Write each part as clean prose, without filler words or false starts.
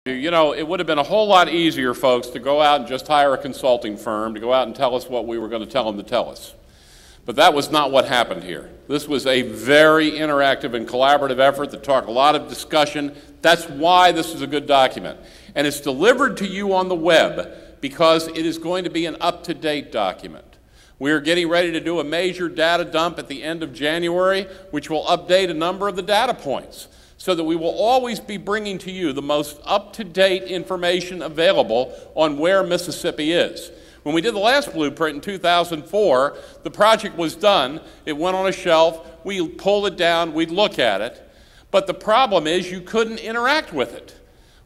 You know, it would have been a whole lot easier, folks, to go out and just hire a consulting firm to go out and tell us what we were going to tell them to tell us. But that was not what happened here. This was a very interactive and collaborative effort that took a lot of discussion. That's why this is a good document. And it's delivered to you on the web because it is going to be an up-to-date document. We are getting ready to do a major data dump at the end of January, which will update a number of the data points, so that we will always be bringing to you the most up-to-date information available on where Mississippi is. When we did the last blueprint in 2004, the project was done, it went on a shelf, we pulled it down, we'd look at it, but the problem is you couldn't interact with it.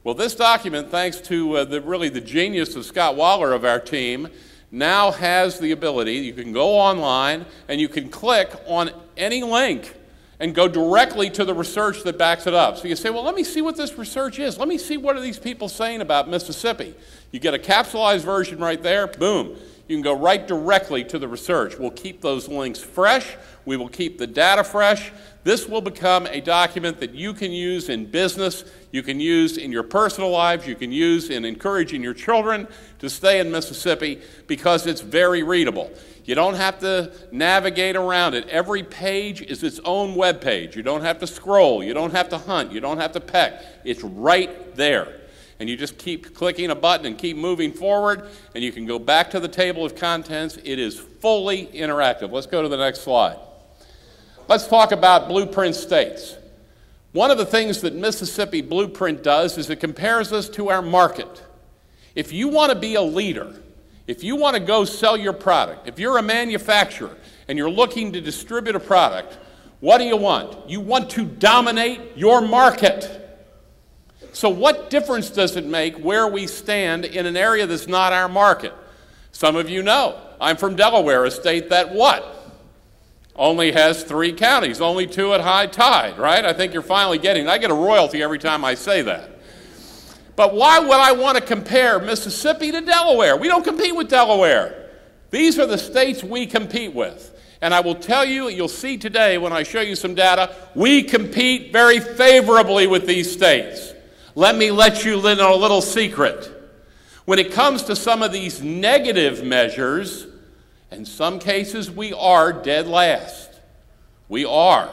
Well, this document, thanks to really the genius of Scott Waller of our team, now has the ability, you can go online and you can click on any link and go directly to the research that backs it up. So you say, well, let me see what this research is. Let me see what are these people saying about Mississippi. You get a capsulized version right there, boom. You can go right directly to the research. We'll keep those links fresh. We will keep the data fresh. This will become a document that you can use in business, you can use in your personal lives, you can use in encouraging your children to stay in Mississippi because it's very readable. You don't have to navigate around it. Every page is its own web page. You don't have to scroll. You don't have to hunt. You don't have to peck. It's right there. And you just keep clicking a button and keep moving forward, and you can go back to the table of contents. It is fully interactive. Let's go to the next slide. Let's talk about blueprint states. One of the things that Mississippi Blueprint does is it compares us to our market. If you want to be a leader, if you want to go sell your product, if you're a manufacturer and you're looking to distribute a product, what do you want? You want to dominate your market. So what difference does it make where we stand in an area that's not our market? Some of you know, I'm from Delaware, a state that what? Only has 3 counties, only 2 at high tide, right? I think you're finally getting it. I get a royalty every time I say that. But why would I want to compare Mississippi to Delaware? We don't compete with Delaware. These are the states we compete with. And I will tell you, you'll see today when I show you some data, we compete very favorably with these states. Let me let you in on a little secret. When it comes to some of these negative measures, in some cases we are dead last. We are.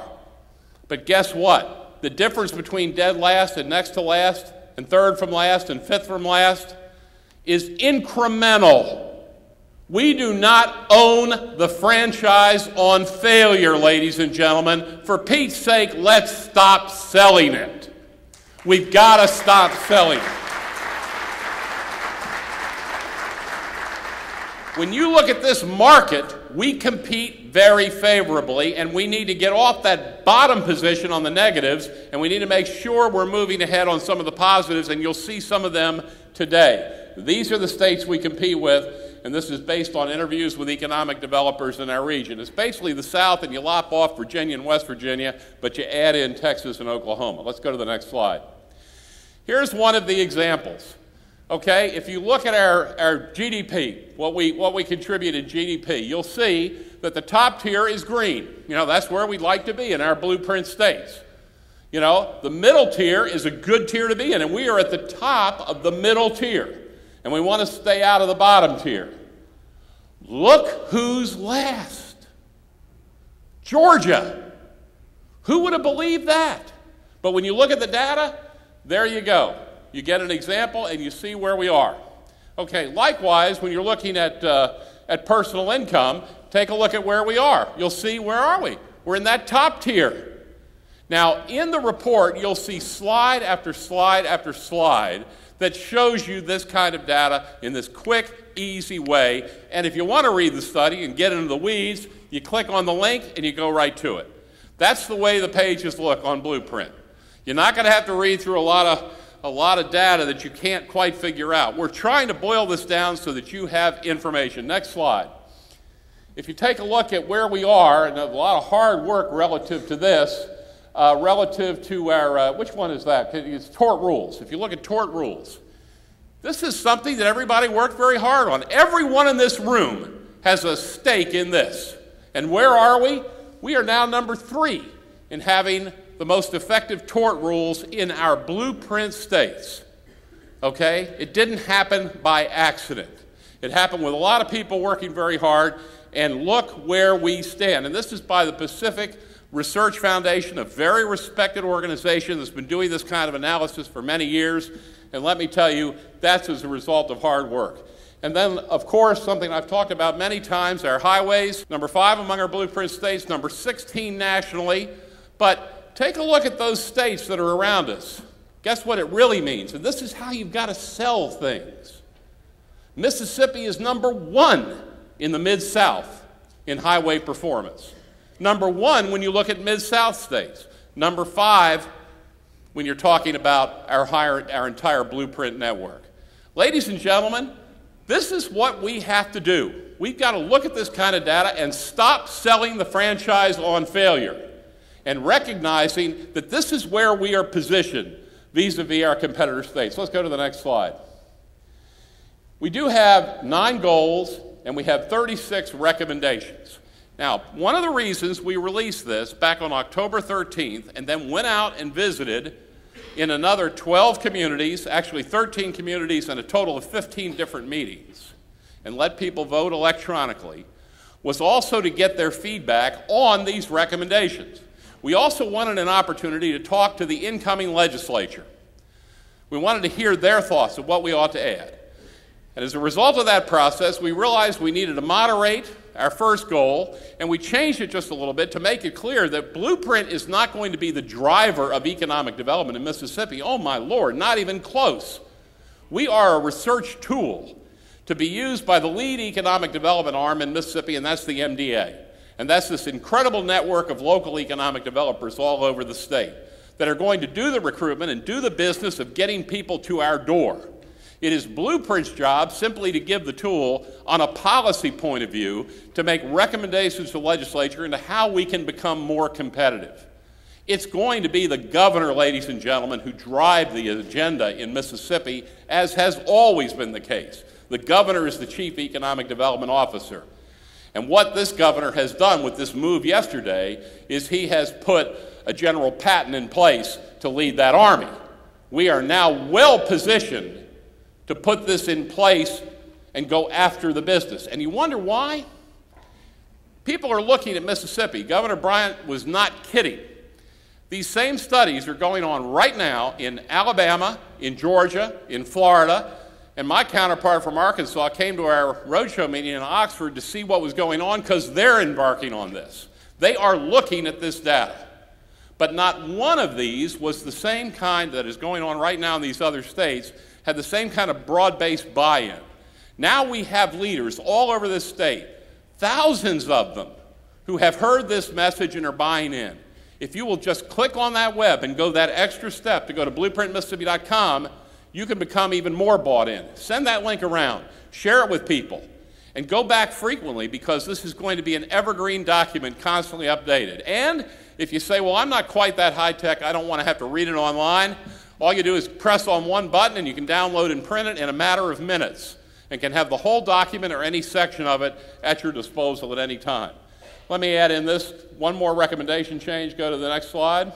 But guess what? The difference between dead last and next to last and third from last and fifth from last is incremental. We do not own the franchise on failure, ladies and gentlemen. For Pete's sake, let's stop selling it. We've got to stop selling it. When you look at this market, we compete very favorably, and we need to get off that bottom position on the negatives, and we need to make sure we're moving ahead on some of the positives, and you'll see some of them today. These are the states we compete with, and this is based on interviews with economic developers in our region. It's basically the South, and you lop off Virginia and West Virginia, but you add in Texas and Oklahoma. Let's go to the next slide. Here's one of the examples. Okay, if you look at our GDP, what we contribute in GDP, you'll see that the top tier is green. You know, that's where we'd like to be in our blueprint states. You know, the middle tier is a good tier to be in, and we are at the top of the middle tier, and we want to stay out of the bottom tier. Look who's last. Georgia. Who would have believed that? But when you look at the data, there you go. You get an example and you see where we are. Okay, likewise, when you're looking at personal income, take a look at where we are. You'll see, where are we? We're in that top tier. Now, in the report, you'll see slide after slide after slide that shows you this kind of data in this quick, easy way. And if you want to read the study and get into the weeds, you click on the link and you go right to it. That's the way the pages look on Blueprint. You're not going to have to read through a lot of data that you can't quite figure out. We're trying to boil this down so that you have information. Next slide. If you take a look at where we are, and a lot of hard work relative to this, relative to our, which one is that? It's tort rules. If you look at tort rules, this is something that everybody worked very hard on. Everyone in this room has a stake in this. And where are we? We are now number 3 in having the most effective tort rules in our blueprint states. okay? It didn't happen by accident. It happened with a lot of people working very hard, and look where we stand. And this is by the Pacific Research Foundation, a very respected organization that's been doing this kind of analysis for many years. And let me tell you, that's as a result of hard work. And then, of course, something I've talked about many times, our highways, number 5 among our blueprint states, number 16 nationally. But take a look at those states that are around us. Guess what it really means? And this is how you've got to sell things. Mississippi is number 1 in the Mid-South in highway performance. Number 1 when you look at Mid-South states. Number 5 when you're talking about our entire blueprint network. Ladies and gentlemen, this is what we have to do. We've got to look at this kind of data and stop selling the franchise on failure and recognizing that this is where we are positioned vis-a-vis our competitor states. Let's go to the next slide. We do have 9 goals and we have 36 recommendations. Now, one of the reasons we released this back on October 13th and then went out and visited in another 12 communities, actually 13 communities and a total of 15 different meetings, and let people vote electronically, was also to get their feedback on these recommendations. We also wanted an opportunity to talk to the incoming legislature. We wanted to hear their thoughts of what we ought to add. And as a result of that process, we realized we needed to moderate our first goal, and we changed it just a little bit to make it clear that Blueprint is not going to be the driver of economic development in Mississippi. Oh my Lord, not even close. We are a research tool to be used by the lead economic development arm in Mississippi, and that's the MDA. And that's this incredible network of local economic developers all over the state that are going to do the recruitment and do the business of getting people to our door. It is Blueprint's job simply to give the tool on a policy point of view to make recommendations to the legislature into how we can become more competitive. It's going to be the governor, ladies and gentlemen, who drive the agenda in Mississippi, as has always been the case. The governor is the chief economic development officer. And what this governor has done with this move yesterday is he has put a General Patton in place to lead that army. We are now well positioned to put this in place and go after the business. And you wonder why? People are looking at Mississippi. Governor Bryant was not kidding. These same studies are going on right now in Alabama, in Georgia, in Florida, and my counterpart from Arkansas came to our roadshow meeting in Oxford to see what was going on because they're embarking on this. They are looking at this data. But not one of these was the same kind that is going on right now in these other states, had the same kind of broad-based buy-in. Now we have leaders all over this state, thousands of them, who have heard this message and are buying in. If you will just click on that web and go that extra step to go to blueprintmississippi.com, you can become even more bought in. Send that link around, share it with people, and go back frequently because this is going to be an evergreen document constantly updated. And if you say, well, I'm not quite that high-tech, I don't want to have to read it online, all you do is press on one button and you can download and print it in a matter of minutes and can have the whole document or any section of it at your disposal at any time. Let me add in this one more recommendation change. Go to the next slide.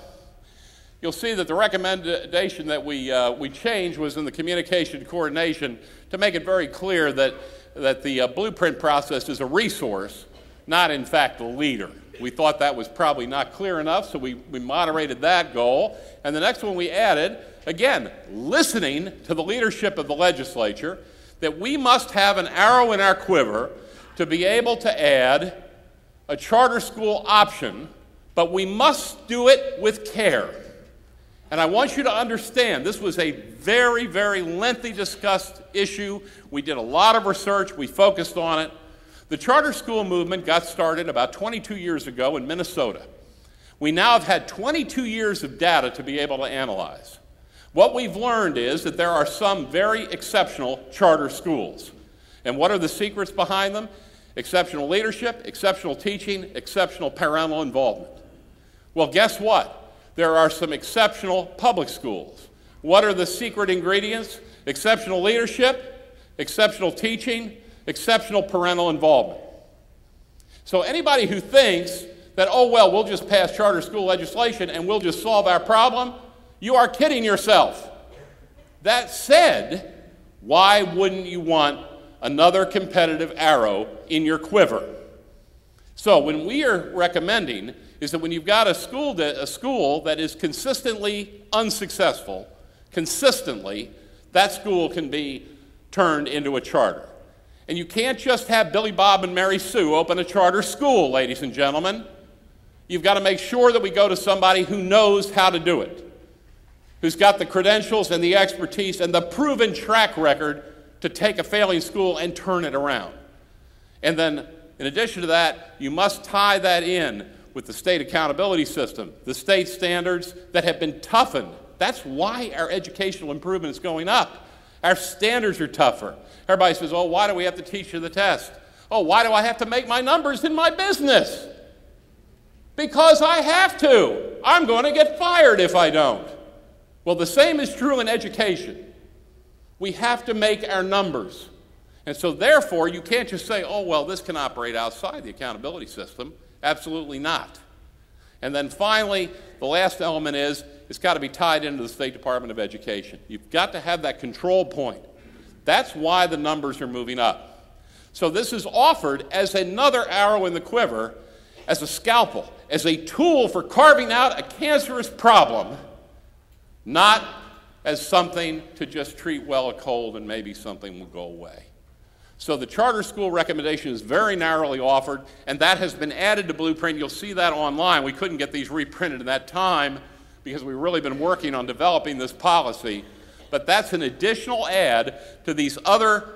You'll see that the recommendation that we changed was in the communication coordination to make it very clear that the blueprint process is a resource, not in fact the leader. We thought that was probably not clear enough, so we moderated that goal. And the next one we added, again, listening to the leadership of the legislature, that we must have an arrow in our quiver to be able to add a charter school option, but we must do it with care. And I want you to understand, this was a very, very lengthy discussed issue. We did a lot of research. We focused on it. The charter school movement got started about 22 years ago in Minnesota. We now have had 22 years of data to be able to analyze. What we've learned is that there are some very exceptional charter schools. And what are the secrets behind them? Exceptional leadership, exceptional teaching, exceptional parental involvement. Well, guess what? There are some exceptional public schools. What are the secret ingredients? Exceptional leadership, exceptional teaching, exceptional parental involvement. So anybody who thinks that, oh, well, we'll just pass charter school legislation and we'll just solve our problem, you are kidding yourself. That said, why wouldn't you want another competitive arrow in your quiver? So when we are recommending is that when you've got a school that is consistently unsuccessful, that school can be turned into a charter. And you can't just have Billy Bob and Mary Sue open a charter school, ladies and gentlemen. You've got to make sure that we go to somebody who knows how to do it, who's got the credentials and the expertise and the proven track record to take a failing school and turn it around. And then, in addition to that, you must tie that in with the state accountability system, the state standards that have been toughened. That's why our educational improvement is going up. Our standards are tougher. Everybody says, oh, why do we have to teach you the test? Oh, why do I have to make my numbers in my business? Because I have to. I'm going to get fired if I don't. Well, the same is true in education. We have to make our numbers. And so therefore, you can't just say, oh, well, this can operate outside the accountability system. Absolutely not. And then finally, the last element is it's got to be tied into the State Department of Education. You've got to have that control point. That's why the numbers are moving up. So this is offered as another arrow in the quiver, as a scalpel, as a tool for carving out a cancerous problem, not as something to just treat well a cold and maybe something will go away. So the charter school recommendation is very narrowly offered, and that has been added to Blueprint. You'll see that online. We couldn't get these reprinted in that time because we've really been working on developing this policy. But that's an additional add to these other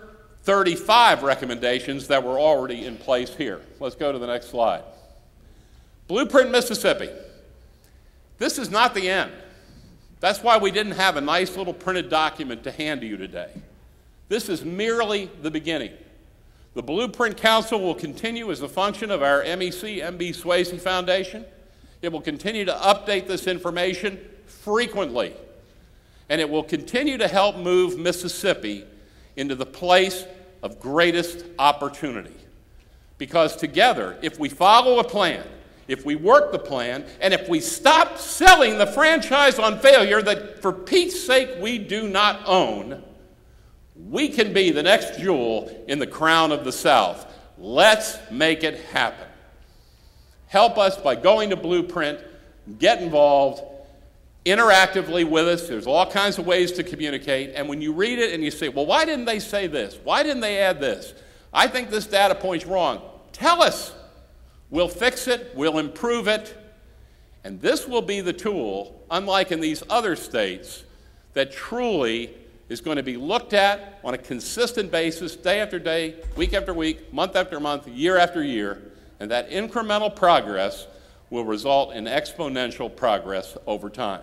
35 recommendations that were already in place here. Let's go to the next slide. Blueprint Mississippi. This is not the end. That's why we didn't have a nice little printed document to hand to you today. This is merely the beginning. The Blueprint Council will continue as a function of our MEC MB Swayze Foundation. It will continue to update this information frequently, and it will continue to help move Mississippi into the place of greatest opportunity. Because together, if we follow a plan, if we work the plan, and if we stop selling the franchise on failure that, for Pete's sake, we do not own, we can be the next jewel in the crown of the South. Let's make it happen. Help us by going to Blueprint, get involved, interactively with us. There's all kinds of ways to communicate. And when you read it and you say, well, why didn't they say this? Why didn't they add this? I think this data point's wrong. Tell us. We'll fix it. We'll improve it. And this will be the tool, unlike in these other states, that truly is going to be looked at on a consistent basis, day after day, week after week, month after month, year after year, and that incremental progress will result in exponential progress over time.